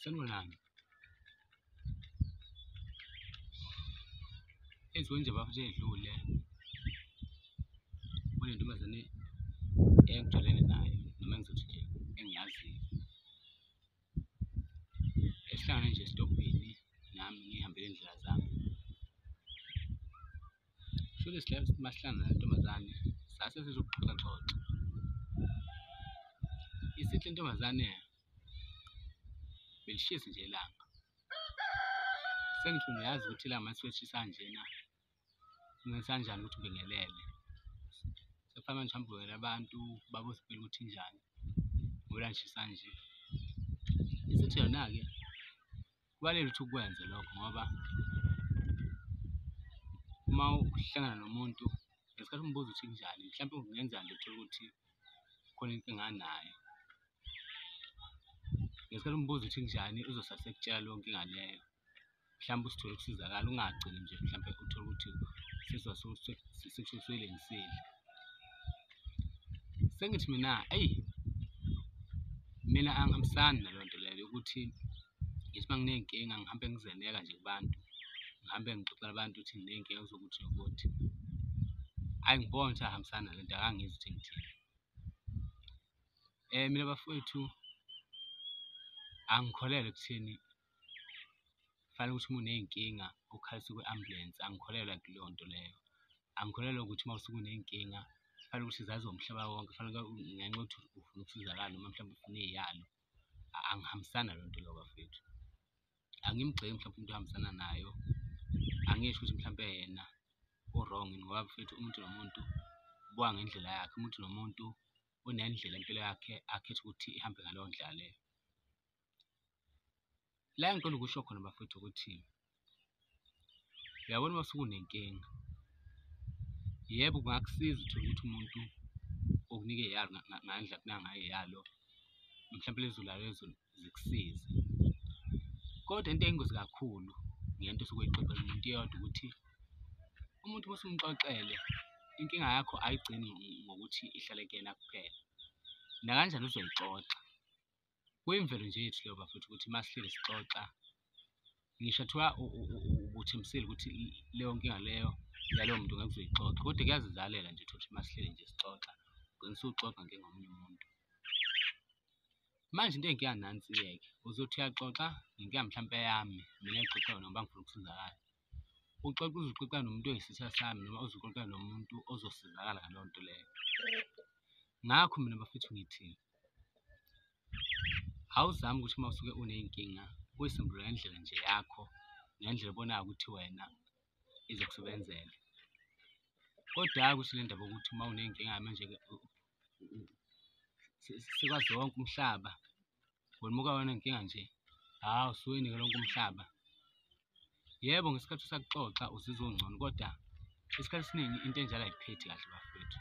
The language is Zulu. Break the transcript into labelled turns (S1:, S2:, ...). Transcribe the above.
S1: Sanibonani. Ezweni nje bafuthe edlule kunentombazane engijwayelene nayo noma engizothi nje engiyaziyo. Esihlangane nje esitobhini nami ngihambele indlela zami. Shule masihlangana nale ntombazane sase sizoxoxa. Isihle intombazane belishisi nje ilanga. Sengithi uyazi ukuthi ilanga mase lishisa kanjena kungenzenjani ukuthi ubingelele. Sekufanele manje uhambe ubingelela abantu babuze impilo ukuthi injani ngoba lishisa nje. Isithi yona-ke kubalulekile ukuthi ukwenze lokho ngoba uma uhlangana nomuntu ngesikhathi umbuza ukuthi kunjani, mhlawumbe kungenzeka nje uthole ukuthi khona inkinga anayo. Ngesikhathi umbuza ukuthi kunjani uzosala sekutshela leyo nkinga leyo. Mhlawumbe usithole ukusizakala ungagcini nje mhlawumbe uthole ukuthi sekusuyilengisile. Sengithi mina angihambisani naleyo nto leyo yokuthi ngithi uma nginey'nkinga ngihambe ngizeleka nje kubantu, ngihambe ngixoxela abantu ukuthi nginey'nkinga ezokuthi nokuthi. Angiboni ukuthi ahambisana nale nto, akangizwa ukuthi ngithini. Mina bafowethu angikholelwa ekutheni kufanele ukuthi uma uney'nkinga ukhalise kwe-ambulensi, angikholelwa kuleyo nto leyo. Angikholelwa ukuthi uma usuke uney'nkinga kufanele ukuthi zaziwe umhlaba wonke, kufanele ngenxa yokuthi ufuna ukusizakala noma mhlawumbe ufuna iy'yalo. Angihambisani naleyo nto leyo bafowethu. Angimgceki mhlawumbe umuntu ohambisana nayo, angisho ukuthi mhlawumbe yena u-wrong ngoba bafowethu umuntu nomuntu ubuka ngendlela yakhe. Umuntu nomuntu unendlela impilo yakhe akhethe ukuthi ihambe ngaleyo ndlela leyo. La engiqonda ukusho khona bafowethu ukuthi uyabona uma usuke unenkinga, yebo kungakusiza uthole ukuthi umuntu okunike iy'yalo ngale ndlela akunika ngayo iy'yalo, mhlawumbe lezo iy'yalo lezo zikusize. Kodwa into eyingozi kakhulu ngento osuke uyixoxela umuntu iyodwa ukuthi umuntu uma usumxoxele inkinga yakho ayigcini ngokuthi ihlale kuyena kuphela, nakanjani uzoyixoxa. Kuyimvelo nje yethu leyo bafowethu ukuthi uma sihleli sixoxa, ngisho kuthiwa ubuthembisile ukuthi leyo nkinga leyo yalowo muntu ngeke uzoyixoxa, kodwa kuyazizalela nje uthole ukuthi uma sihleli nje sixoxa ugcine usuxoxa ngomunye umuntu. Manje into eyinkinga nansi-ke uzothi uyaxoxa ngenkinga mhlawumbe yami mina engixoxela noma ngifuna ukusizakala. Uxoxa uze uxoxela nomuntu oyisitha sami noma uze uxoxela nomuntu ozosizakala ngaleyo nto leyo. Ngakho mina bafowethu ngithi awuzame ukuthi uma usuke uney'nkinga uy'sombulule ngendlela nje yakho, ngendlela obonayo ukuthi wena izokusebenzela. Kodwa hhayi ukuthi le ndaba yokuthi uma uney'nkinga manje-ke sekwazi wonke umhlaba, wena uma uke wanenkinga nje, hhawu usuwinike lonke umhlaba. Yebo, ngesikhathi usaxoxa uzizwa ungcono, kodwa isikhathi esiningi into enjalo ayiphethe kahle bafowethu.